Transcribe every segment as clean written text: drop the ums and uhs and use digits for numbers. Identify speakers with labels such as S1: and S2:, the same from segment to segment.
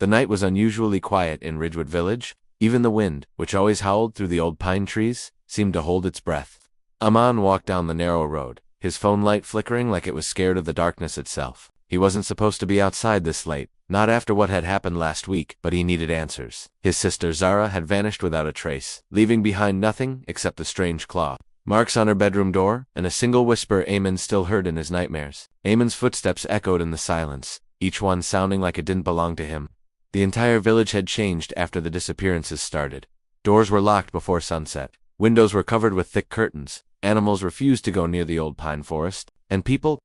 S1: The night was unusually quiet in Ridgewood Village. Even the wind, which always howled through the old pine trees, seemed to hold its breath. Amaan walked down the narrow road, his phone light flickering like it was scared of the darkness itself. He wasn't supposed to be outside this late, not after what had happened last week, but he needed answers. His sister Zara had vanished without a trace, leaving behind nothing except the strange claw marks on her bedroom door, and a single whisper Amaan still heard in his nightmares. Amaan's footsteps echoed in the silence, each one sounding like it didn't belong to him. The entire village had changed after the disappearances started. Doors were locked before sunset. Windows were covered with thick curtains. Animals refused to go near the old pine forest. And people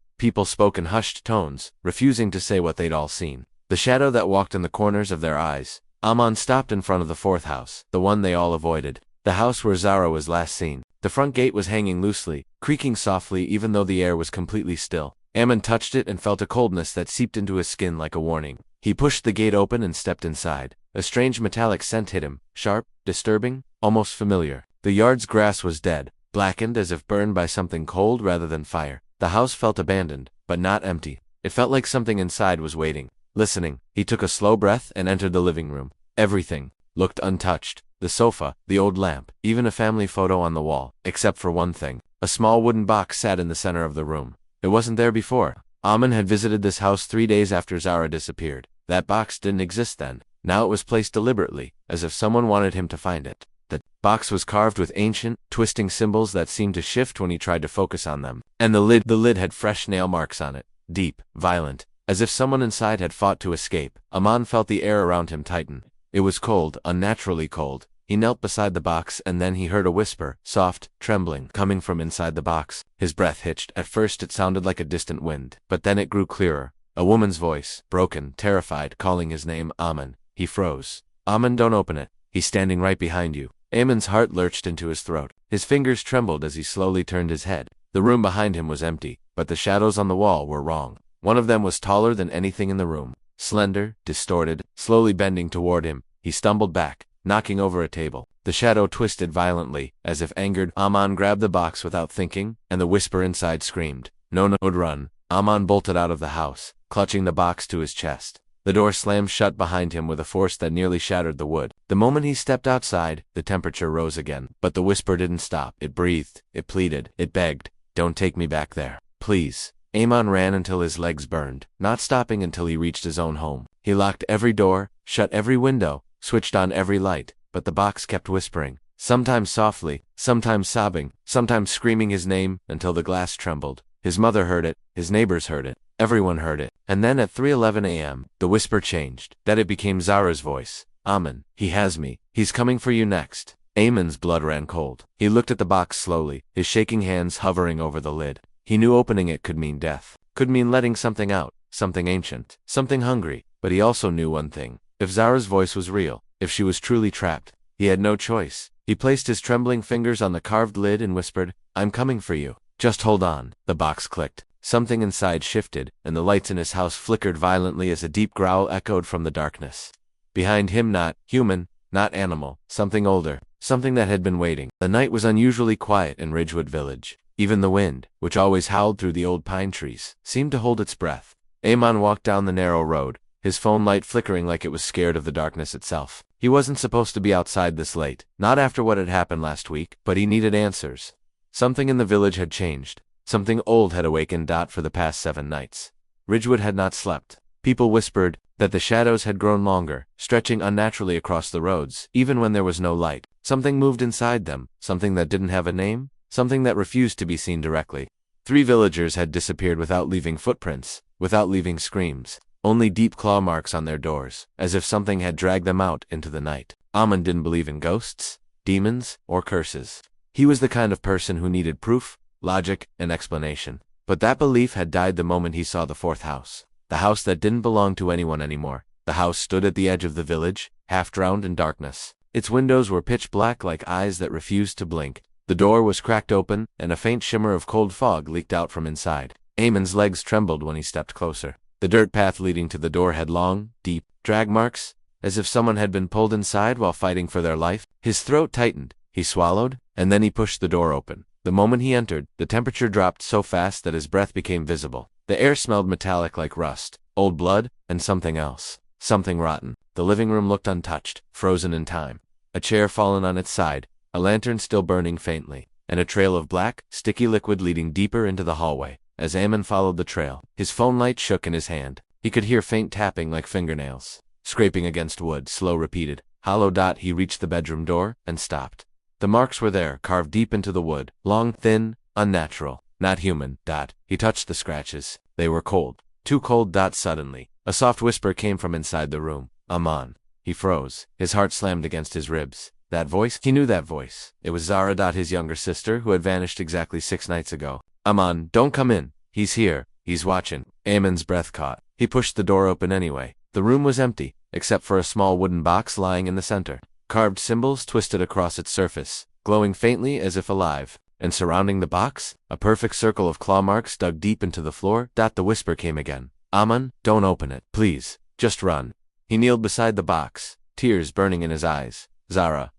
S1: spoke in hushed tones, refusing to say what they'd all seen. The shadow that walked in the corners of their eyes. Amaan stopped in front of the fourth house, the one they all avoided. The house where Zara was last seen. The front gate was hanging loosely, creaking softly even though the air was completely still. Amaan touched it and felt a coldness that seeped into his skin like a warning. He pushed the gate open and stepped inside. A strange metallic scent hit him, sharp, disturbing, almost familiar. The yard's grass was dead, blackened as if burned by something cold rather than fire. The house felt abandoned, but not empty. It felt like something inside was waiting, listening. He took a slow breath and entered the living room. Everything looked untouched. The sofa, the old lamp, even a family photo on the wall, except for one thing. A small wooden box sat in the center of the room. It wasn't there before. Amaan had visited this house 3 days after Zara disappeared. That box didn't exist then. Now it was placed deliberately, as if someone wanted him to find it. The box was carved with ancient, twisting symbols that seemed to shift when he tried to focus on them. And the lid had fresh nail marks on it. Deep, violent, as if someone inside had fought to escape. Amaan felt the air around him tighten. It was cold, unnaturally cold. He knelt beside the box and then he heard a whisper, soft, trembling, coming from inside the box. His breath hitched. At first it sounded like a distant wind, but then it grew clearer. A woman's voice, broken, terrified, calling his name, Amaan. He froze. Amaan, don't open it. He's standing right behind you. Amaan's heart lurched into his throat. His fingers trembled as he slowly turned his head. The room behind him was empty, but the shadows on the wall were wrong. One of them was taller than anything in the room. Slender, distorted, slowly bending toward him. He stumbled back, knocking over a table. The shadow twisted violently, as if angered. Amaan grabbed the box without thinking, and the whisper inside screamed. No, run. Amaan bolted out of the house, clutching the box to his chest. The door slammed shut behind him with a force that nearly shattered the wood. The moment he stepped outside, the temperature rose again. But the whisper didn't stop. It breathed, it pleaded, it begged. Don't take me back there. Please. Amaan ran until his legs burned, not stopping until he reached his own home. He locked every door, shut every window, switched on every light, but the box kept whispering, sometimes softly, sometimes sobbing, sometimes screaming his name until the glass trembled. His mother heard it, his neighbors heard it, everyone heard it. And then at 3:11 a.m., the whisper changed. That it became Zara's voice. Amaan, he has me. He's coming for you next. Amaan's blood ran cold. He looked at the box slowly, his shaking hands hovering over the lid. He knew opening it could mean death, could mean letting something out, something ancient, something hungry. But he also knew one thing. If Zara's voice was real, if she was truly trapped, he had no choice. He placed his trembling fingers on the carved lid and whispered, I'm coming for you. Just hold on. The box clicked. Something inside shifted, and the lights in his house flickered violently as a deep growl echoed from the darkness. Behind him, not human, not animal, something older, something that had been waiting. The night was unusually quiet in Ridgewood Village. Even the wind, which always howled through the old pine trees, seemed to hold its breath. Amaan walked down the narrow road, his phone light flickering like it was scared of the darkness itself. He wasn't supposed to be outside this late, not after what had happened last week, but he needed answers. Something in the village had changed. Something old had awakened. For the past 7 nights, Ridgewood had not slept. People whispered that the shadows had grown longer, stretching unnaturally across the roads, even when there was no light. Something moved inside them, something that didn't have a name, something that refused to be seen directly. 3 villagers had disappeared without leaving footprints, without leaving screams. Only deep claw marks on their doors, as if something had dragged them out into the night. Amaan didn't believe in ghosts, demons, or curses. He was the kind of person who needed proof, logic, and explanation. But that belief had died the moment he saw the fourth house. The house that didn't belong to anyone anymore. The house stood at the edge of the village, half drowned in darkness. Its windows were pitch black like eyes that refused to blink. The door was cracked open, and a faint shimmer of cold fog leaked out from inside. Amaan's legs trembled when he stepped closer. The dirt path leading to the door had long, deep, drag marks, as if someone had been pulled inside while fighting for their life. His throat tightened. He swallowed, and then he pushed the door open. The moment he entered, the temperature dropped so fast that his breath became visible. The air smelled metallic like rust, old blood, and something else. Something rotten. The living room looked untouched, frozen in time. A chair fallen on its side, a lantern still burning faintly, and a trail of black, sticky liquid leading deeper into the hallway. As Amaan followed the trail, his phone light shook in his hand. He could hear faint tapping like fingernails, scraping against wood, slow repeated. Hollow. He reached the bedroom door and stopped. The marks were there, carved deep into the wood, long, thin, unnatural, not human. He touched the scratches. They were cold. Too cold. Suddenly, a soft whisper came from inside the room. Amaan. He froze. His heart slammed against his ribs. That voice? He knew that voice. It was Zara. His younger sister, who had vanished exactly 6 nights ago. Amaan, don't come in. He's here. He's watching. Amaan's breath caught. He pushed the door open anyway. The room was empty, except for a small wooden box lying in the center. Carved symbols twisted across its surface, glowing faintly as if alive. And surrounding the box, a perfect circle of claw marks dug deep into the floor. The whisper came again. Amaan, don't open it. Please. Just run. He kneeled beside the box, tears burning in his eyes. Zara,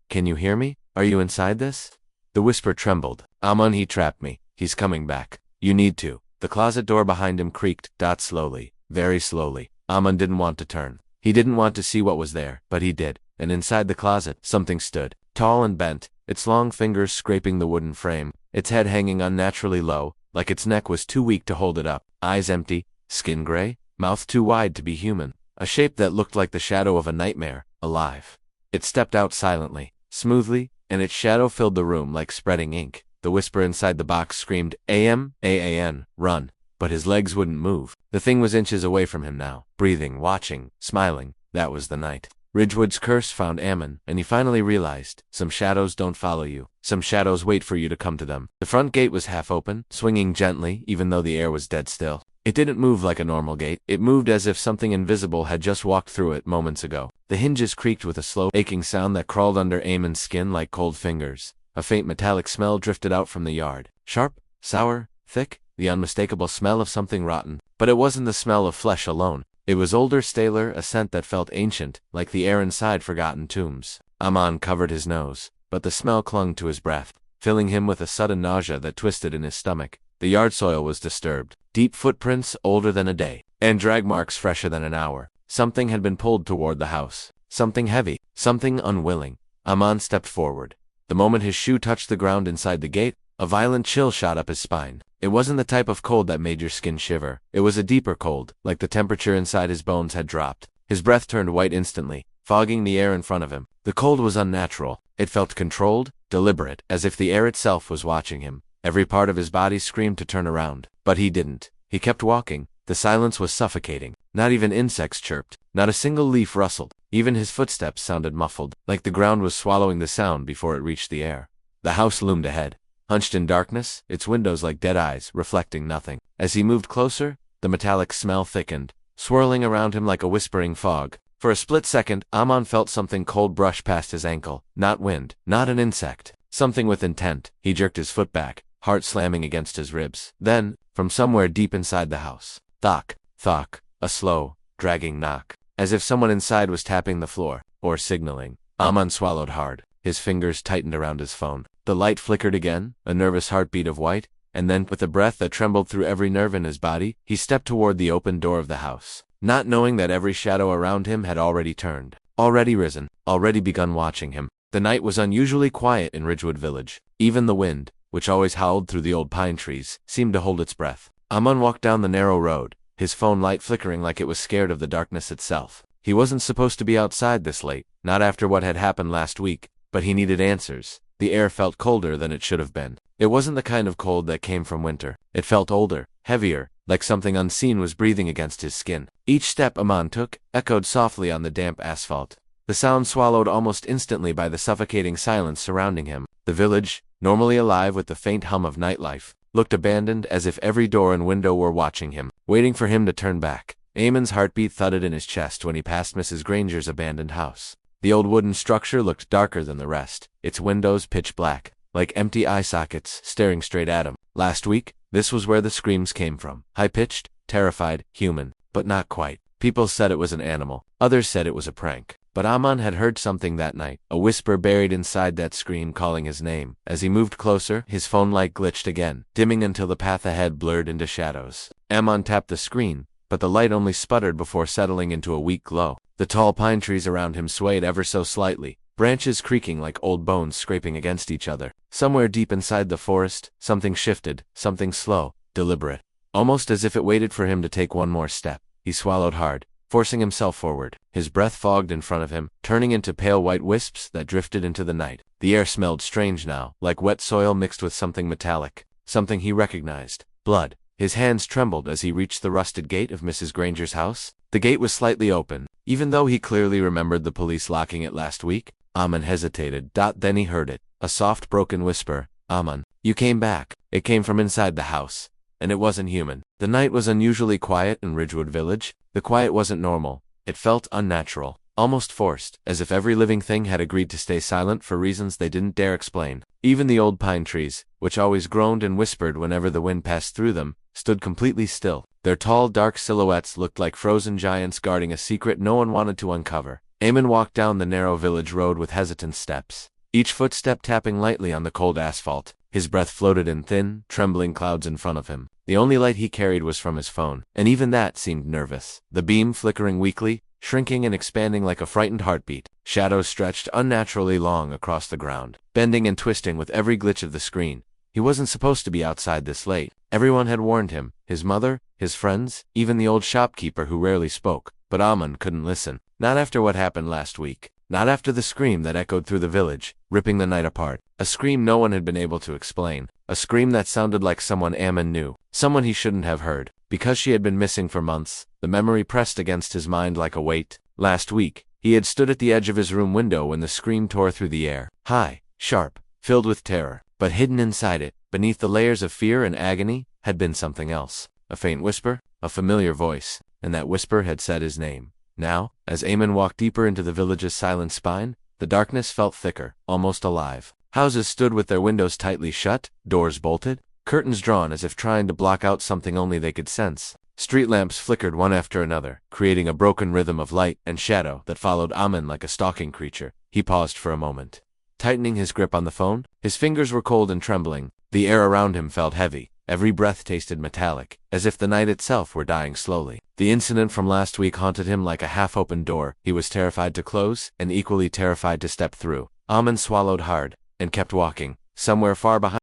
S1: can you hear me? Are you inside this? The whisper trembled. Amaan, he trapped me. He's coming back. You need to. The closet door behind him creaked. Slowly, very slowly. Amaan didn't want to turn. He didn't want to see what was there, but he did. And inside the closet, something stood, tall and bent, its long fingers scraping the wooden frame, its head hanging unnaturally low, like its neck was too weak to hold it up, eyes empty, skin gray, mouth too wide to be human, a shape that looked like the shadow of a nightmare, alive. It stepped out silently, smoothly, and its shadow filled the room like spreading ink. The whisper inside the box screamed, Amaan, run. But his legs wouldn't move. The thing was inches away from him now, breathing, watching, smiling. That was the night. Ridgewood's curse found Amaan, and he finally realized, some shadows don't follow you. Some shadows wait for you to come to them. The front gate was half open, swinging gently, even though the air was dead still. It didn't move like a normal gate. It moved as if something invisible had just walked through it moments ago. The hinges creaked with a slow, aching sound that crawled under Amaan's skin like cold fingers. A faint metallic smell drifted out from the yard. Sharp, sour, thick, the unmistakable smell of something rotten. But it wasn't the smell of flesh alone. It was older, staler, a scent that felt ancient, like the air inside forgotten tombs. Amaan covered his nose, but the smell clung to his breath, filling him with a sudden nausea that twisted in his stomach. The yard soil was disturbed. Deep footprints older than a day, and drag marks fresher than an hour. Something had been pulled toward the house. Something heavy, something unwilling. Amaan stepped forward. The moment his shoe touched the ground inside the gate, a violent chill shot up his spine. It wasn't the type of cold that made your skin shiver. It was a deeper cold, like the temperature inside his bones had dropped. His breath turned white instantly, fogging the air in front of him. The cold was unnatural. It felt controlled, deliberate, as if the air itself was watching him. Every part of his body screamed to turn around, but he didn't. He kept walking. The silence was suffocating. Not even insects chirped. Not a single leaf rustled. Even his footsteps sounded muffled, like the ground was swallowing the sound before it reached the air. The house loomed ahead, hunched in darkness, its windows like dead eyes, reflecting nothing. As he moved closer, the metallic smell thickened, swirling around him like a whispering fog. For a split second, Amaan felt something cold brush past his ankle. Not wind, not an insect. Something with intent. He jerked his foot back, heart slamming against his ribs. Then, from somewhere deep inside the house, thok, a slow, dragging knock, as if someone inside was tapping the floor, or signaling. Amaan swallowed hard. His fingers tightened around his phone. The light flickered again, a nervous heartbeat of white, and then, with a breath that trembled through every nerve in his body, he stepped toward the open door of the house, not knowing that every shadow around him had already turned, already risen, already begun watching him. The night was unusually quiet in Ridgewood Village. Even the wind, which always howled through the old pine trees, seemed to hold its breath. Amaan walked down the narrow road, his phone light flickering like it was scared of the darkness itself. He wasn't supposed to be outside this late, not after what had happened last week, but he needed answers. The air felt colder than it should have been. It wasn't the kind of cold that came from winter. It felt older, heavier, like something unseen was breathing against his skin. Each step Amaan took echoed softly on the damp asphalt, the sound swallowed almost instantly by the suffocating silence surrounding him. The village, normally alive with the faint hum of nightlife, looked abandoned, as if every door and window were watching him, waiting for him to turn back. Amaan's heartbeat thudded in his chest when he passed Mrs. Granger's abandoned house. The old wooden structure looked darker than the rest, its windows pitch black, like empty eye sockets staring straight at him. Last week, this was where the screams came from. High-pitched, terrified, human, but not quite. People said it was an animal. Others said it was a prank. But Amaan had heard something that night, a whisper buried inside that scream calling his name. As he moved closer, his phone light glitched again, dimming until the path ahead blurred into shadows. Amaan tapped the screen, but the light only sputtered before settling into a weak glow. The tall pine trees around him swayed ever so slightly, branches creaking like old bones scraping against each other. Somewhere deep inside the forest, something shifted, something slow, deliberate, almost as if it waited for him to take one more step. He swallowed hard, forcing himself forward, his breath fogged in front of him, turning into pale white wisps that drifted into the night. The air smelled strange now, like wet soil mixed with something metallic, something he recognized: blood. His hands trembled as he reached the rusted gate of Mrs. Granger's house. The gate was slightly open, even though he clearly remembered the police locking it last week. Amaan hesitated. Then he heard it, a soft broken whisper. "Amaan, you came back." It came from inside the house, and it wasn't human. The night was unusually quiet in Ridgewood Village. The quiet wasn't normal. It felt unnatural, almost forced, as if every living thing had agreed to stay silent for reasons they didn't dare explain. Even the old pine trees, which always groaned and whispered whenever the wind passed through them, stood completely still. Their tall, dark silhouettes looked like frozen giants guarding a secret no one wanted to uncover. Amaan walked down the narrow village road with hesitant steps, each footstep tapping lightly on the cold asphalt. His breath floated in thin, trembling clouds in front of him. The only light he carried was from his phone, and even that seemed nervous, the beam flickering weakly, shrinking and expanding like a frightened heartbeat. Shadows stretched unnaturally long across the ground, bending and twisting with every glitch of the screen. He wasn't supposed to be outside this late. Everyone had warned him, his mother, his friends, even the old shopkeeper who rarely spoke. But Amaan couldn't listen. Not after what happened last week. Not after the scream that echoed through the village, ripping the night apart. A scream no one had been able to explain. A scream that sounded like someone Amaan knew. Someone he shouldn't have heard. Because she had been missing for months, the memory pressed against his mind like a weight. Last week, he had stood at the edge of his room window when the scream tore through the air. High, sharp, filled with terror. But hidden inside it, beneath the layers of fear and agony, had been something else. A faint whisper, a familiar voice, and that whisper had said his name. Now, as Amaan walked deeper into the village's silent spine, the darkness felt thicker, almost alive. Houses stood with their windows tightly shut, doors bolted, curtains drawn as if trying to block out something only they could sense. Street lamps flickered one after another, creating a broken rhythm of light and shadow that followed Amaan like a stalking creature. He paused for a moment, tightening his grip on the phone. His fingers were cold and trembling. The air around him felt heavy. Every breath tasted metallic, as if the night itself were dying slowly. The incident from last week haunted him like a half-opened door he was terrified to close and equally terrified to step through. Amaan swallowed hard and kept walking. Somewhere far behind